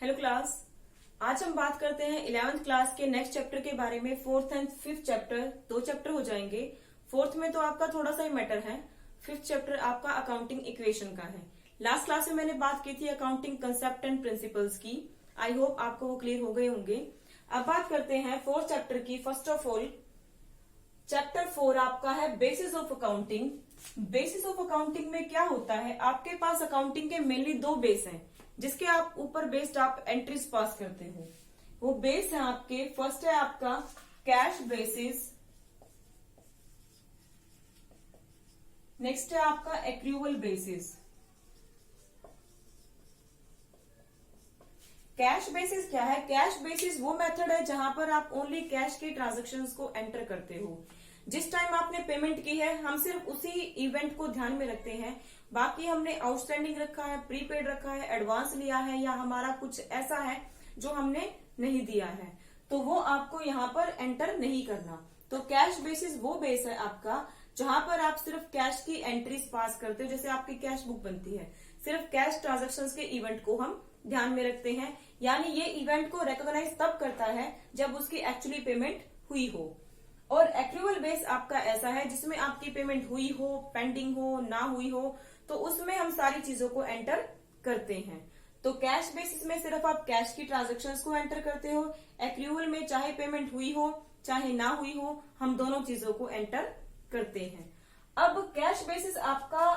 Hello class. आज हम बात करते हैं 11th क्लास के नेक्स्ट चैप्टर के बारे में। 4th and 5th chapter, 2 chapter हो जाएंगे। 4th में तो आपका थोड़ा सा ही मैटर है। 5th चैप्टर आपका अकाउंटिंग इक्वेशन का है। लास्ट क्लास में मैंने बात की थी अकाउंटिंग कंसेप्ट एंड प्रिंसिपल्स की। आई होप आपको वो क्लियर हो गए होंगे। अब बात करते हैं 4th चैप्टर की। फर्स्ट ऑफ ऑल चैप्टर 4 आपका है basis of accounting. Basis of accounting में क्या होता है, आपके पास अकाउंटिंग के मेनली 2 बेस हैं जिसके आप ऊपर बेस्ड आप एंट्रीज पास करते हो। वो बेस है आपके, फर्स्ट है आपका कैश बेसिस, नेक्स्ट है आपका एक्रूवल बेसिस। कैश बेसिस क्या है? कैश बेसिस वो मेथड है जहां पर आप ओनली कैश के ट्रांजेक्शन्स को एंटर करते हो। जिस टाइम आपने पेमेंट की है हम सिर्फ उसी इवेंट को ध्यान में रखते हैं। बाकी हमने आउटस्टैंडिंग रखा है, प्रीपेड रखा है, एडवांस लिया है या हमारा कुछ ऐसा है जो हमने नहीं दिया है, तो वो आपको यहाँ पर एंटर नहीं करना। तो कैश बेसिस वो बेस है आपका जहां पर आप सिर्फ कैश की एंट्रीज पास करते हो। जैसे आपकी कैश बुक बनती है, सिर्फ कैश ट्रांजेक्शन्स के इवेंट को हम ध्यान में रखते हैं। यानी ये इवेंट को रिकॉग्नाइज तब करता है जब उसकी एक्चुअली पेमेंट हुई हो। और एक्रूवल बेस आपका ऐसा है जिसमें आपकी पेमेंट हुई हो, पेंडिंग हो, ना हुई हो, तो उसमें हम सारी चीजों को एंटर करते हैं। तो कैश बेसिस में सिर्फ आप कैश की ट्रांजेक्शन्स को एंटर करते हो। एक्रूवल में चाहे पेमेंट हुई हो चाहे ना हुई हो, हम दोनों चीजों को एंटर करते हैं। अब कैश बेसिस आपका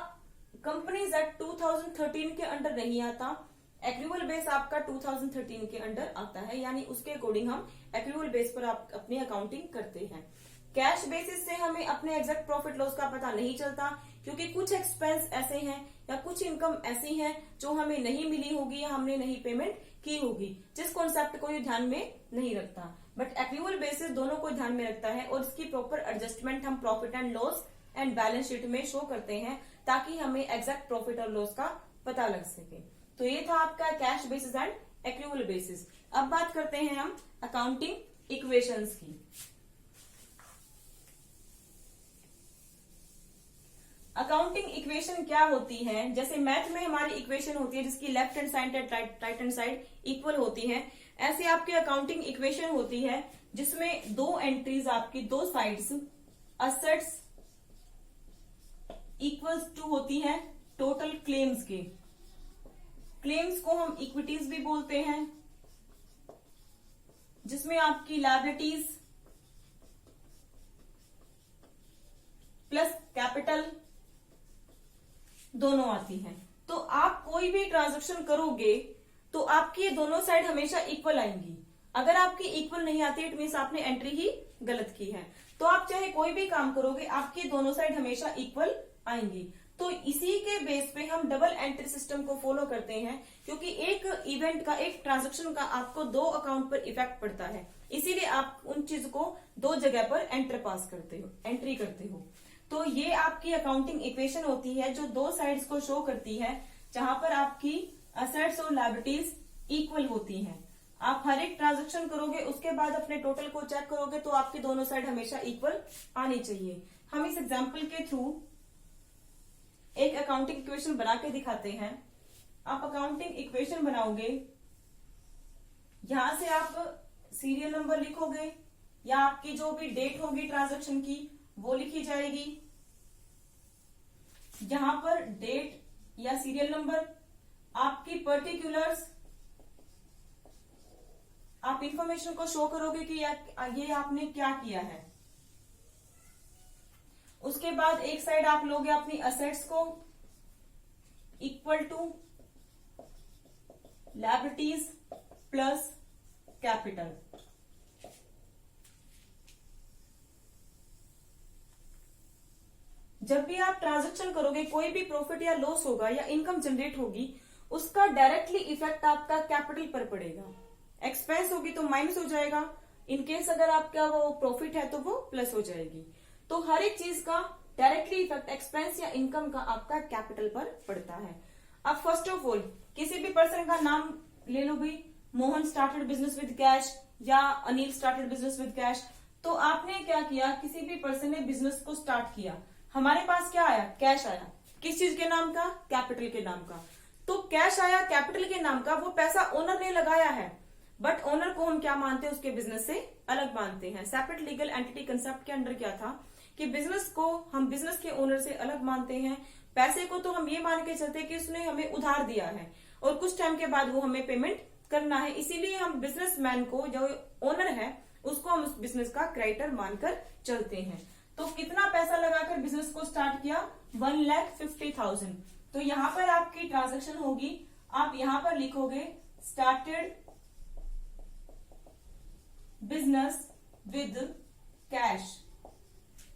कंपनीज एक्ट 2013 के अंडर नहीं आता। एक्रूवल बेस आपका 2013 के अंडर आता है, यानी उसके अकॉर्डिंग हम एक्रूवल बेस पर आप अपनी अकाउंटिंग करते हैं। कैश बेसिस से हमें अपने एग्जैक्ट प्रॉफिट लॉस का पता नहीं चलता, क्योंकि कुछ एक्सपेंस ऐसे हैं या कुछ इनकम ऐसी है जो हमें नहीं मिली होगी या हमने नहीं पेमेंट की होगी, जिस कॉन्सेप्ट को ये ध्यान में नहीं रखता। बट एक्रूवल बेसिस दोनों को ध्यान में रखता है और इसकी प्रॉपर एडजस्टमेंट हम profit and loss and balance sheet में शो करते हैं ताकि हमें एग्जैक्ट प्रॉफिट और लॉस का पता लग सके। तो ये था आपका cash basis and accrual basis. अब बात करते हैं हम अकाउंटिंग इक्वेशंस की। अकाउंटिंग इक्वेशन क्या होती है? जैसे मैथ में हमारी इक्वेशन होती है जिसकी left hand side and right hand side equal होती है, ऐसे आपकी अकाउंटिंग इक्वेशन होती है जिसमें 2 एंट्रीज आपकी 2 साइड्स असेट्स इक्वल्स टू होती है टोटल क्लेम्स के। क्लेम्स को हम इक्विटीज भी बोलते हैं, जिसमें आपकी लायबिलिटीज प्लस कैपिटल दोनों आती हैं। तो आप कोई भी ट्रांजैक्शन करोगे तो आपकी ये दोनों साइड हमेशा इक्वल आएंगी। अगर आपकी इक्वल नहीं आती इट मीन्स आपने एंट्री ही गलत की है। तो आप चाहे कोई भी काम करोगे आपकी दोनों साइड हमेशा इक्वल आएंगी। तो इसी के बेस पे हम डबल एंट्री सिस्टम को फॉलो करते हैं, क्योंकि एक इवेंट का, एक ट्रांजैक्शन का आपको 2 अकाउंट पर इफेक्ट पड़ता है, इसीलिए आप उन चीज को 2 जगह पर एंट्री करते हो। तो ये आपकी अकाउंटिंग इक्वेशन होती है जो 2 साइड्स को शो करती है, जहां पर आपकी असेट्स और लायबिलिटीज इक्वल होती हैं। आप हर एक ट्रांजेक्शन करोगे उसके बाद अपने टोटल को चेक करोगे तो आपकी दोनों साइड हमेशा इक्वल आनी चाहिए। हम इस एग्जाम्पल के थ्रू एक अकाउंटिंग इक्वेशन बना के दिखाते हैं। आप अकाउंटिंग इक्वेशन बनाओगे, यहां से आप सीरियल नंबर लिखोगे या आपकी जो भी डेट होगी ट्रांजैक्शन की वो लिखी जाएगी। यहां पर डेट या सीरियल नंबर, आपकी पर्टिकुलर्स, आप इंफॉर्मेशन को शो करोगे कि ये आपने क्या किया है। उसके बाद एक साइड आप लोगे अपनी असेट्स को equal to liabilities plus capital. जब भी आप ट्रांजैक्शन करोगे कोई भी प्रॉफिट या लॉस होगा या इनकम जनरेट होगी, उसका डायरेक्टली इफेक्ट आपका कैपिटल पर पड़ेगा। एक्सपेंस होगी तो माइनस हो जाएगा, इनकेस अगर आपका वो प्रॉफिट है तो वो प्लस हो जाएगी। तो हर एक चीज का डायरेक्टली इफेक्ट एक्सपेंस या इनकम का आपका कैपिटल पर पड़ता है। अब फर्स्ट ऑफ ऑल किसी भी पर्सन का नाम ले लो भी, Mohan started business with cash या Anil started business with cash. तो आपने क्या किया, किसी भी पर्सन ने बिजनेस को स्टार्ट किया, हमारे पास क्या आया, कैश आया। किस चीज के नाम का, कैपिटल के नाम का। तो कैश आया कैपिटल के नाम का, वो पैसा ओनर ने लगाया है, बट ओनर को हम क्या मानते हैं, उसके बिजनेस से अलग मानते हैं। सेपरेट लीगल एंटिटी कंसेप्ट के अंडर क्या था कि बिजनेस को हम बिजनेस के ओनर से अलग मानते हैं, पैसे को तो हम ये मान के चलते हैं कि उसने हमें उधार दिया है और कुछ टाइम के बाद वो हमें पेमेंट करना है, इसीलिए हम बिजनेसमैन को, जो ओनर है, उसको हम उस बिजनेस का क्रेडिटर मानकर चलते हैं। तो कितना पैसा लगाकर बिजनेस को स्टार्ट किया, 1,50,000। तो यहाँ पर आपकी ट्रांजेक्शन होगी, आप यहाँ पर लिखोगे स्टार्टेड बिजनेस विद कैश।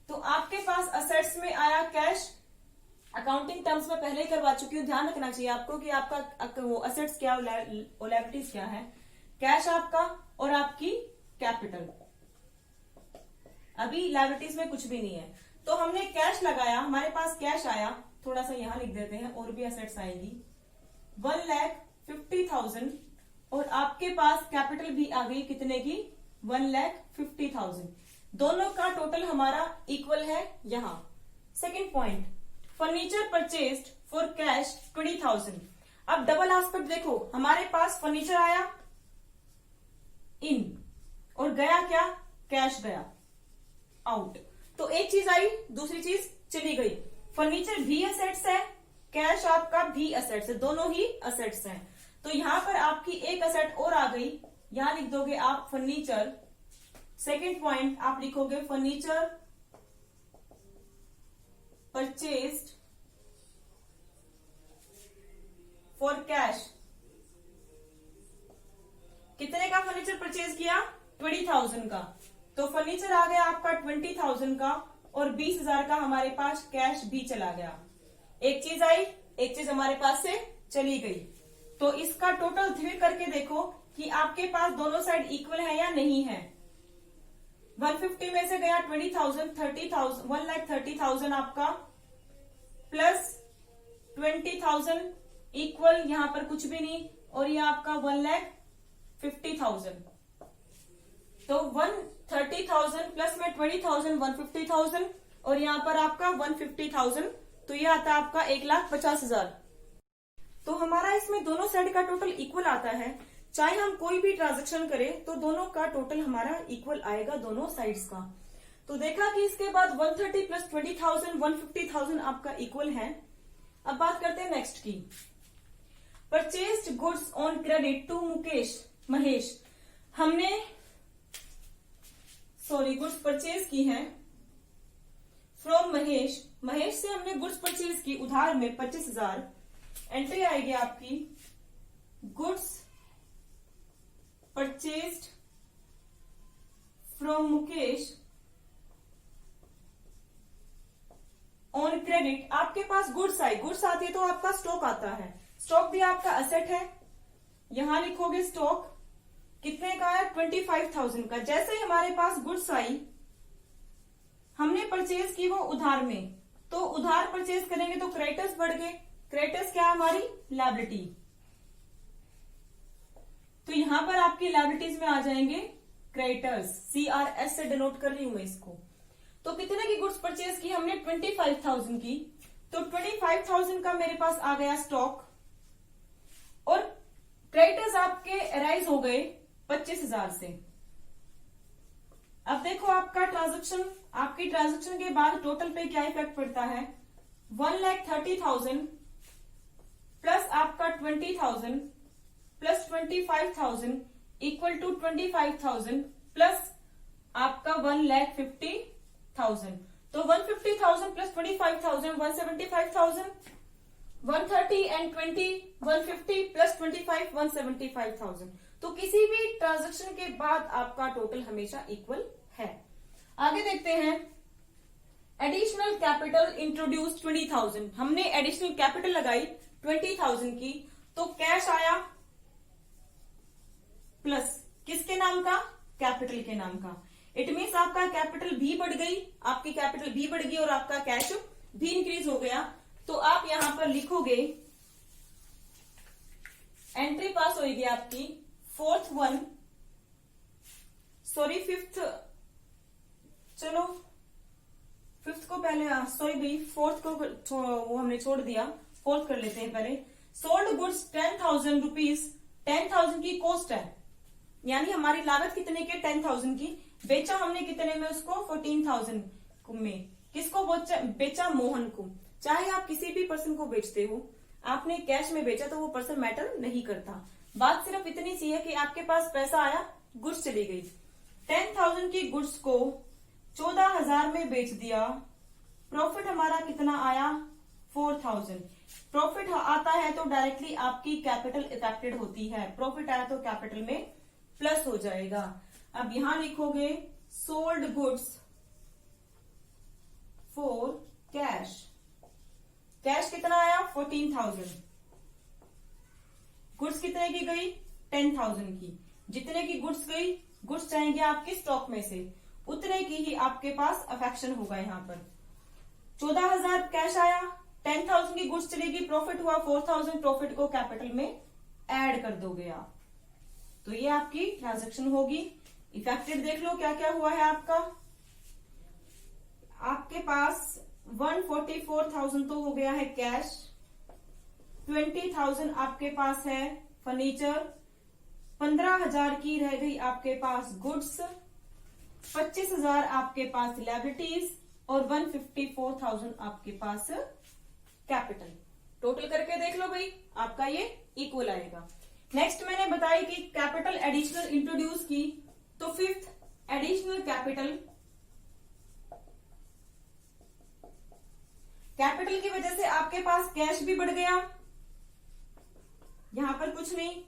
तो आपके पास असेट्स में आया कैश, अकाउंटिंग टर्म्स में पहले ही करवा चुकी हूँ, ध्यान रखना चाहिए आपको कि आपका वो असेट्स क्या और लायबिलिटीज क्या है। कैश आपका और आपकी कैपिटल, अभी लायबिलिटीज में कुछ भी नहीं है। तो हमने कैश लगाया, हमारे पास कैश आया, थोड़ा सा यहां लिख देते हैं, और भी असेट्स आएगी 1,50,000, और आपके पास कैपिटल भी आ गई कितने की, 1,50,000। दोनों का टोटल हमारा इक्वल है यहां। Second point, furniture purchased for cash 20,000। अब डबल एस्पेक्ट देखो, हमारे पास फर्नीचर आया इन और गया क्या, कैश गया आउट। तो एक चीज आई, दूसरी चीज चली गई। फर्नीचर भी असेट्स है, कैश आपका भी असेट्स है, दोनों ही असेट्स हैं। तो यहां पर आपकी एक असेट और आ गई, यहां लिख दोगे आप फर्नीचर। सेकेंड पॉइंट आप लिखोगे फर्नीचर परचेस्ड फॉर कैश। कितने का फर्नीचर परचेज किया, 20,000 का। तो फर्नीचर आ गया आपका 20,000 का, और 20,000 का हमारे पास कैश भी चला गया। एक चीज आई, एक चीज हमारे पास से चली गई। तो इसका टोटल फिर करके देखो कि आपके पास दोनों साइड इक्वल है या नहीं है। 150 में से गया 20,000, 30,000, 1,30,000 आपका, प्लस 20,000 इक्वल, यहां पर कुछ भी नहीं, और ये आपका 1,50,000। तो 130,000 प्लस में 20,000, 150,000, और यहां पर आपका 150,000, तो ये आता है आपका 1,50,000। तो हमारा इसमें दोनों साइड का टोटल इक्वल आता है। चाहे हम कोई भी ट्रांजेक्शन करें तो दोनों का टोटल हमारा इक्वल आएगा, दोनों साइड्स का। तो देखा कि इसके बाद 130 प्लस 20,000, 150,000 आपका इक्वल है। अब बात करते हैं नेक्स्ट की, purchased goods on credit to Mahesh. हमने गुड्स परचेज की हैं फ्रॉम महेश से हमने गुड्स परचेज की उधार में 25,000। एंट्री आएगी आपकी goods purchased from Mukesh on credit. आपके पास गुड्स आई, गुड्स आती है तो आपका स्टॉक आता है, स्टॉक भी आपका असेट है। यहां लिखोगे स्टॉक कितने का है, 25,000 का। जैसे ही हमारे पास गुड्स आई, हमने परचेज की वो उधार में, तो उधार परचेज करेंगे तो क्रेडिटर्स बढ़ गए। क्रेडिटर्स क्या है, हमारी लायबिलिटी। तो यहां पर आपकी लायबिलिटीज में आ जाएंगे क्रेडिटर्स, CRS से डिनोट कर रही हूं मैं इसको। तो कितने की गुड्स परचेज की हमने, 25,000 की। तो 25,000 का मेरे पास आ गया स्टॉक, और क्रेडिटर्स आपके अराइज हो गए 25,000 से। अब देखो आपका ट्रांजेक्शन, आपकी ट्रांजेक्शन के बाद टोटल पे क्या इफेक्ट पड़ता है, 1,30,000 प्लस आपका 20,000 प्लस 25,000 इक्वल टू 25,000 प्लस आपका 1,50,000। तो 150,000 प्लस 25,000 175,000, 130 एंड 20 150 प्लस 25 175,000। तो किसी भी ट्रांजैक्शन के बाद आपका टोटल हमेशा इक्वल है। आगे देखते हैं, एडिशनल कैपिटल इंट्रोड्यूस 20,000। हमने एडिशनल कैपिटल लगाई 20,000 की, तो कैश आया प्लस किसके नाम का, कैपिटल के नाम का। इट मीन्स आपका कैपिटल भी बढ़ गई, आपकी कैपिटल भी बढ़ गई और आपका कैश भी इंक्रीज हो गया। तो आप यहां पर लिखोगे, एंट्री पास होगी आपकी फिफ्थ, चलो फिफ्थ को पहले, सॉरी भाई फोर्थ को वो हमने छोड़ दिया, फोर्थ कर लेते हैं पहले। सोल्ड गुड्स 10,000 रुपीज, 10,000 की कॉस्ट है, यानी हमारी लागत कितने की, 10,000 की। बेचा हमने कितने में उसको, 14,000 में। किसको बेचा, मोहन को। चाहे आप किसी भी पर्सन को बेचते हो, आपने कैश में बेचा तो वो पर्सन मैटर नहीं करता। बात सिर्फ इतनी सी है कि आपके पास पैसा आया, गुड्स चली गई। 10,000 की गुड्स को 14,000 में बेच दिया, प्रॉफिट हमारा कितना आया, 4,000। प्रॉफिट आता है तो डायरेक्टली आपकी कैपिटल इफेक्टेड होती है, प्रॉफिट आया तो कैपिटल में प्लस हो जाएगा। अब यहां लिखोगे sold goods for cash, cash कितना आया, 14,000। गुड्स कितने की गई, 10,000 की। जितने की गुड्स गई, गुड्स जाएंगे आपके स्टॉक में से, उतने की ही आपके पास अफेक्शन होगा। यहाँ पर 14,000 कैश आया, 10,000 की गुड्स चलेगी, प्रॉफिट हुआ 4,000, प्रॉफिट को कैपिटल में ऐड कर दोगे आप, तो ये आपकी ट्रांजैक्शन होगी। इफेक्टेड देख लो क्या क्या हुआ है आपका। आपके पास 144,000 तो हो गया है कैश, 20,000 आपके पास है फर्नीचर, 15,000 की रह गई आपके पास गुड्स, 25,000 आपके पास लायबिलिटीज और 154,000 आपके पास कैपिटल। टोटल करके देख लो भाई, आपका ये इक्वल आएगा। नेक्स्ट मैंने बताई कि कैपिटल एडिशनल इंट्रोड्यूस की, तो फिफ्थ एडिशनल कैपिटल, कैपिटल की वजह से आपके पास कैश भी बढ़ गया, यहां पर कुछ नहीं,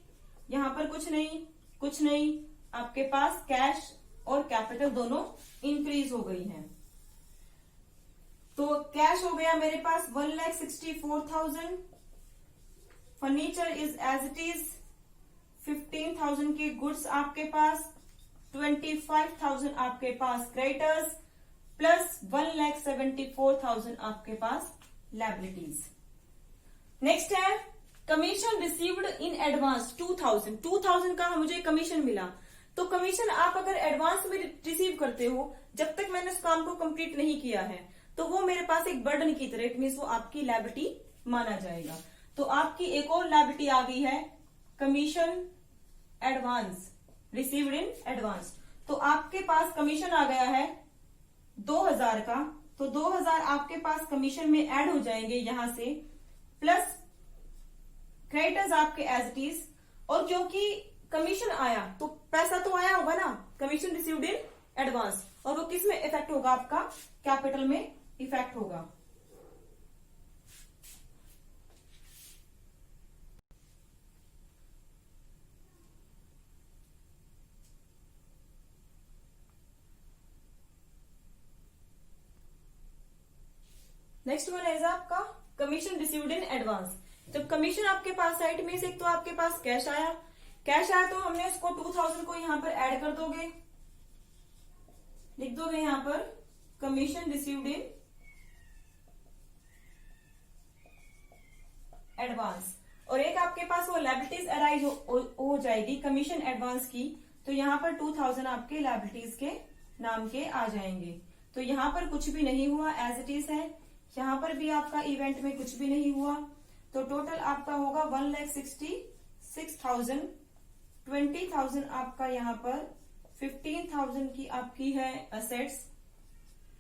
यहां पर कुछ नहीं, कुछ नहीं, आपके पास कैश और कैपिटल दोनों इंक्रीज हो गई हैं। तो कैश हो गया मेरे पास 1,64,000, furniture is as it is, 15,000 की गुड्स आपके पास, 25,000 आपके पास क्रेडिटर्स, प्लस 1,74,000 आपके पास लायबिलिटीज। नेक्स्ट है कमीशन रिसीव्ड इन एडवांस 2,000 का मुझे कमीशन मिला। तो कमीशन आप अगर एडवांस में रिसीव करते हो, जब तक मैंने उस काम को कंप्लीट नहीं किया है, तो वो मेरे पास एक बर्डन की तरह, इट मीन्स वो आपकी लायबिलिटी माना जाएगा। तो आपकी एक और लायबिलिटी आ गई है, commission advance, received in advance. तो आपके पास कमीशन आ गया है 2,000 का, तो 2,000 आपके पास कमीशन में ऐड हो जाएंगे यहां से, प्लस क्रेडिटर्स आपके एज इट इज। और क्योंकि कमीशन आया तो पैसा तो आया होगा ना, कमीशन रिसीव्ड इन एडवांस, और वो किस में इफेक्ट होगा, आपका कैपिटल में इफेक्ट होगा। नेक्स्ट वन है आपका कमीशन रिसीव्ड इन एडवांस। जब कमीशन आपके पास साइड में से, एक तो आपके पास कैश आया, कैश आया तो हमने उसको 2,000 को यहां पर ऐड कर दोगे, लिख दोगे यहां पर कमीशन रिसीव्ड इन एडवांस, और एक आपके पास वो लायबिलिटीज अराइज हो जाएगी कमीशन एडवांस की, तो यहां पर 2,000 आपके लायबिलिटीज के नाम के आ जाएंगे। तो यहां पर कुछ भी नहीं हुआ, एज इट इज है, यहां पर भी आपका इवेंट में कुछ भी नहीं हुआ, तो टोटल आपका होगा 1,66,000, 20,000 आपका यहाँ पर, 15,000 की आपकी है असेट्स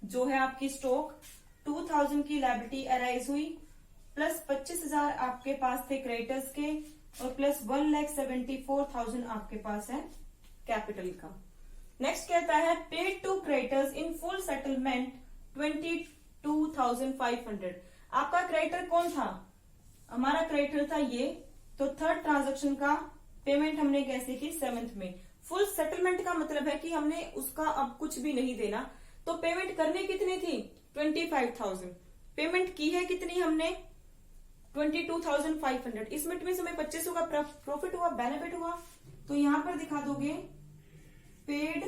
जो है आपकी स्टॉक, 2,000 की लायबिलिटी अराइज हुई, प्लस 25,000 आपके पास थे क्रेडिटर्स के, और प्लस 1,74,000 आपके पास है कैपिटल का। नेक्स्ट कहता है paid to creditors in full settlement 22,500। आपका क्रेडिटर कौन था, हमारा क्रेडिटर था ये, तो थर्ड ट्रांजैक्शन का पेमेंट हमने कैसे की, 7th में। फुल सेटलमेंट का मतलब है कि हमने उसका अब कुछ भी नहीं देना, तो पेमेंट करनी कितनी थी, 25,000, पेमेंट की है कितनी हमने, 22,500। इसमें हमें 2500 का प्रॉफिट हुआ, बेनिफिट हुआ, तो यहां पर दिखा दोगे पेड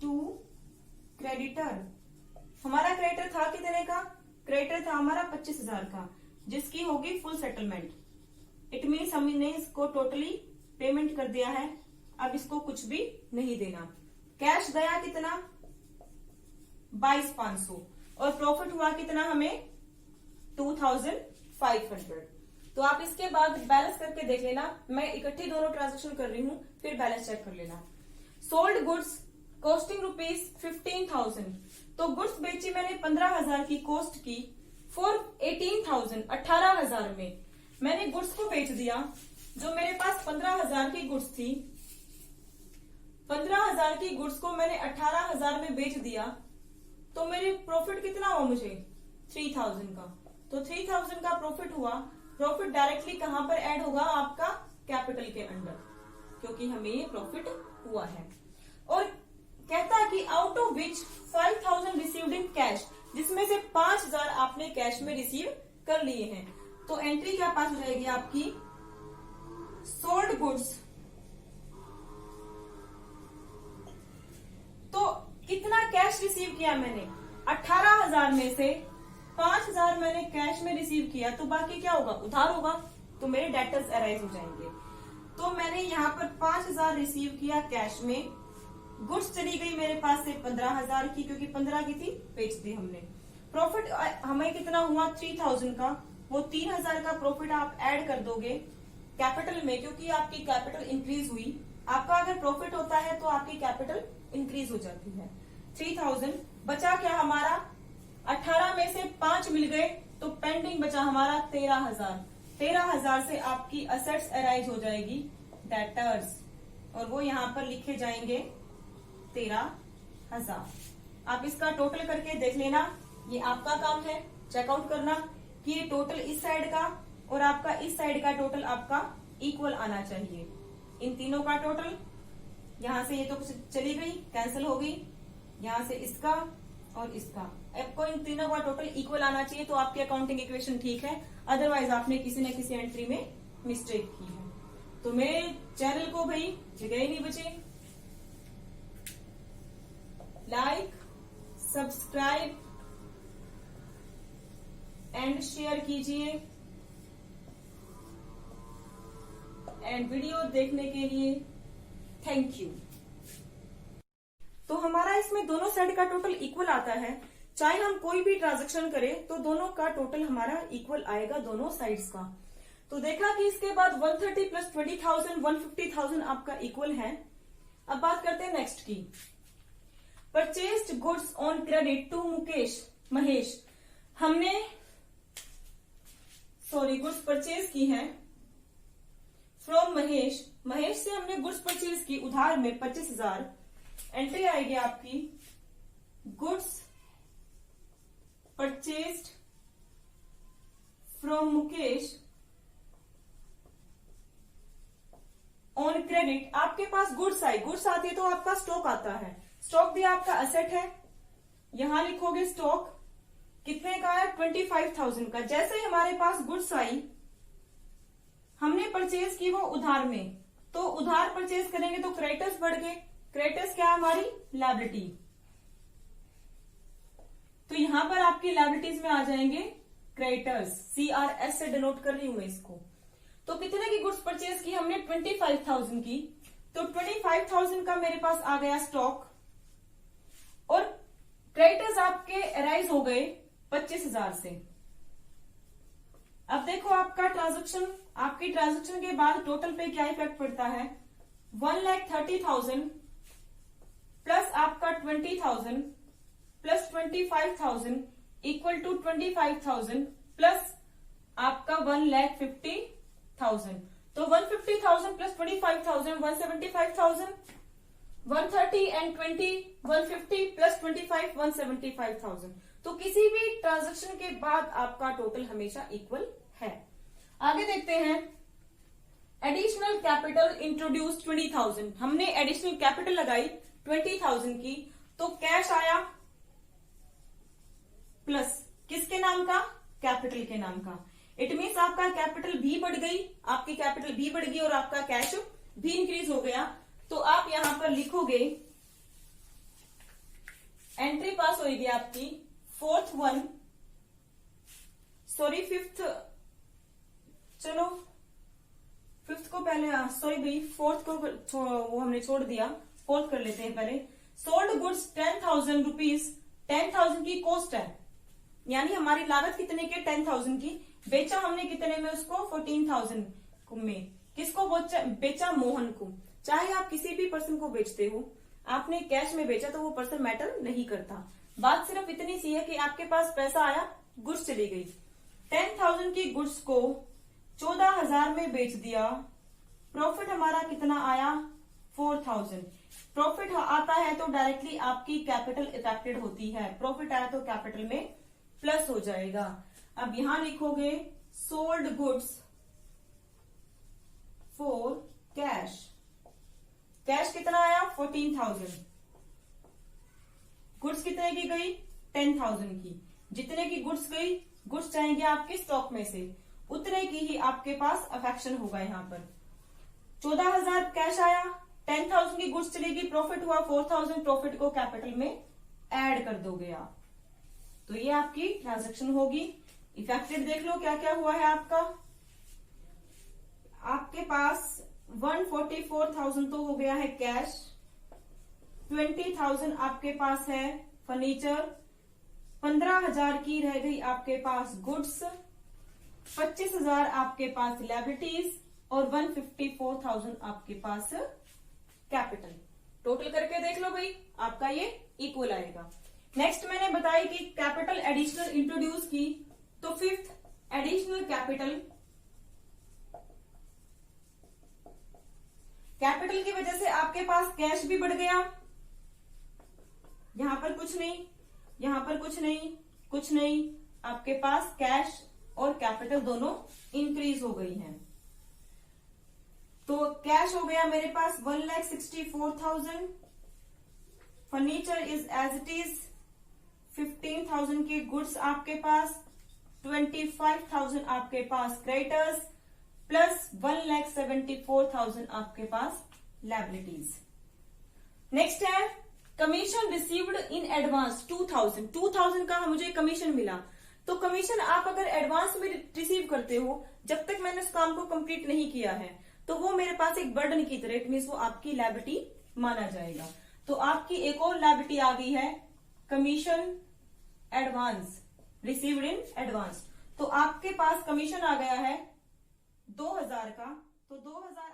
टू क्रेडिटर। हमारा क्रेडिटर था कितने का, क्रेडिटर था हमारा 25,000 का, जिसकी होगी फुल सेटलमेंट। इट मीन्स हमने इसको टोटली पेमेंट कर दिया है, अब इसको कुछ भी नहीं देना। कैश गया कितना, 22,500, और प्रॉफिट हुआ कितना हमें, 2,500। तो आप इसके बाद बैलेंस करके देख लेना, मैं इकट्ठी दोनों ट्रांजेक्शन कर रही हूँ, फिर बैलेंस चेक कर लेना। सोल्ड गुड्स कॉस्टिंग ₹15,000, तो गुड्स बेची मैंने 15,000 की कॉस्ट की, फॉर 18,000 18,000 में मैंने गुड्स को बेच दिया। जो मेरे पास 15,000 की गुड्स थी, 15,000 की गुड्स को मैंने 18,000 में बेच दिया, तो मेरे प्रॉफिट कितना हुआ मुझे 3,000 का। तो 3,000 का प्रॉफिट हुआ। प्रॉफिट डायरेक्टली कहां पर ऐड होगा, आपका कैपिटल के अंदर, क्योंकि हमें ये प्रॉफिट हुआ है। और कहता है कि out of which 5,000 received in cash, जिसमें से 5,000 आपने कैश में रिसीव कर लिए हैं। तो एंट्री क्या पास हो जाएगी आपकी, सोल्ड गुड्स। तो कितना कैश रिसीव किया मैंने, 18,000 में से 5,000 मैंने कैश में रिसीव किया, तो बाकी क्या होगा, उधार होगा, तो मेरे डेटर्स अराइज हो जाएंगे। तो मैंने यहाँ पर 5,000 रिसीव किया कैश में, गुड्स चली गई मेरे पास से 15,000 की, क्योंकि 15 की थी, बेच दी हमने। प्रॉफिट हमें कितना हुआ 3,000 का, वो 3,000 का प्रॉफिट आप ऐड कर दोगे कैपिटल में, क्योंकि आपकी कैपिटल इंक्रीज हुई। आपका अगर प्रॉफिट होता है तो आपकी कैपिटल इंक्रीज हो जाती है। 3,000 बचा क्या हमारा, 18 में से 5 मिल गए, तो पेंडिंग बचा हमारा 13,000। 13,000 से आपकी असेट्स अराइज हो जाएगी, डेटर्स, और वो यहाँ पर लिखे जाएंगे 13,000। आप इसका टोटल करके देख लेना, ये आपका काम है चेकआउट करना कि ये टोटल इस साइड का और आपका इस साइड का टोटल आपका इक्वल आना चाहिए। इन तीनों का टोटल, यहां से ये तो चली गई, कैंसिल हो गई, यहां से इसका और इसका, आपको इन तीनों का टोटल इक्वल आना चाहिए, तो आपकी अकाउंटिंग इक्वेशन ठीक है। अदरवाइज आपने किसी न किसी एंट्री में मिस्टेक की है। तो मेरे चैनल को भाई जगह ही नहीं बचे, लाइक, सब्सक्राइब एंड शेयर कीजिए, एंड वीडियो देखने के लिए थैंक यू। तो हमारा इसमें दोनों साइड का टोटल इक्वल आता है, चाहे हम कोई भी ट्रांजैक्शन करें तो दोनों का टोटल हमारा इक्वल आएगा, दोनों साइड्स का। तो देखा कि इसके बाद 130 प्लस 20,000 150,000 आपका इक्वल है। अब बात करते हैं नेक्स्ट की, purchased goods on credit to Mahesh. हमने गुड्स परचेज की है फ्रॉम महेश से हमने गुड्स परचेज की उधार में 25,000। एंट्री आएगी आपकी, goods purchased from Mukesh on credit. आपके पास गुड्स आई, गुड्स आती है तो आपका स्टॉक आता है, स्टॉक भी आपका असेट है। यहां लिखोगे स्टॉक कितने का है, 25,000 का। जैसे ही हमारे पास गुड्स आई, हमने परचेज की वो उधार में, तो उधार परचेज करेंगे तो क्रेडिटर्स बढ़ गए। क्रेडिटर्स क्या है, हमारी लायबिलिटी, तो यहां पर आपकी लायबिलिटीज में आ जाएंगे क्रेडिटर्स, CRS से डिनोट कर रही हूं मैं इसको। तो कितने की गुड्स परचेज की हमने, 25,000 की, तो 25,000 का मेरे पास आ गया स्टॉक, और क्रेडिटर्स आपके अराइज हो गए 25,000 से। अब देखो आपकी ट्रांजैक्शन के बाद टोटल पे क्या इफेक्ट पड़ता है, 1,30,000 प्लस आपका 20,000 प्लस 25,000 इक्वल टू 25,000 प्लस आपका 1,50,000। तो 150,000 प्लस 25,000 175,000, 130 एंड 20 150 प्लस 25 175,000। तो किसी भी ट्रांजैक्शन के बाद आपका टोटल हमेशा इक्वल है। आगे देखते हैं, एडिशनल कैपिटल इंट्रोड्यूस 20,000। हमने एडिशनल कैपिटल लगाई 20,000 की, तो कैश आया प्लस किसके नाम का, कैपिटल के नाम का। इट मीन्स आपका कैपिटल भी बढ़ गई, आपकी कैपिटल भी बढ़ गई और आपका कैश भी इंक्रीज हो गया। तो आप यहां पर लिखोगे, एंट्री पास होगी आपकी फिफ्थ को पहले, फोर्थ को वो हमने छोड़ दिया, फोर्थ कर लेते हैं पहले। सोल्ड गुड्स 10,000 रुपीज, 10,000 की कॉस्ट है, यानी हमारी लागत कितने की, 10,000 की। बेचा हमने कितने में उसको, 14,000 में। किसको बेचा, मोहन को। चाहे आप किसी भी पर्सन को बेचते हो, आपने कैश में बेचा तो वो पर्सन मैटर नहीं करता। बात सिर्फ इतनी सी है कि आपके पास पैसा आया, गुड्स चली गई। 10,000 की गुड्स को 14,000 में बेच दिया, प्रॉफिट हमारा कितना आया, 4,000। प्रॉफिट आता है तो डायरेक्टली आपकी कैपिटल इफेक्टेड होती है, प्रॉफिट आया तो कैपिटल में प्लस हो जाएगा। अब यहां लिखोगे sold goods for cash. Cash कितना आया, 14,000। गुड्स कितने की गई, 10,000 की। जितने की गुड्स गई, गुड्स जाएंगे आपके स्टॉक में से, उतने की ही आपके पास अफेक्शन होगा। यहाँ पर 14,000 कैश आया, 10,000 की गुड्स चलेगी, प्रॉफिट हुआ 4,000, प्रॉफिट को कैपिटल में ऐड कर दोगे आप, तो ये आपकी ट्रांजैक्शन होगी। इफेक्टेड देख लो क्या क्या हुआ है आपका। आपके पास 144,000 तो हो गया है कैश, 20,000 आपके पास है फर्नीचर, 15,000 की रह गई आपके पास गुड्स, 25,000 आपके पास लायबिलिटीज और 154,000 आपके पास कैपिटल। टोटल करके देख लो भाई, आपका ये इक्वल आएगा। नेक्स्ट मैंने बताया कि कैपिटल एडिशनल इंट्रोड्यूस की, तो फिफ्थ एडिशनल कैपिटल। कैपिटल की वजह से आपके पास कैश भी बढ़ गया, यहां पर कुछ नहीं, यहां पर कुछ नहीं, कुछ नहीं, आपके पास कैश और कैपिटल दोनों इंक्रीज हो गई हैं। तो कैश हो गया मेरे पास 1,64,000, furniture is as it is, 15,000 की गुड्स आपके पास, 25,000 आपके पास क्रेडिटर्स, प्लस 1,74,000 आपके पास लायबिलिटीज। नेक्स्ट है कमीशन रिसीव्ड इन एडवांस 2,000 का मुझे कमीशन मिला। तो कमीशन आप अगर एडवांस में रिसीव करते हो, जब तक मैंने उस काम को कंप्लीट नहीं किया है, तो वो मेरे पास एक बर्डन की तरह, इट मींस वो आपकी लायबिलिटी माना जाएगा। तो आपकी एक और लायबिलिटी आ गई है, commission advance, received in advance. तो आपके पास कमीशन आ गया है 2,000 का, तो 2,000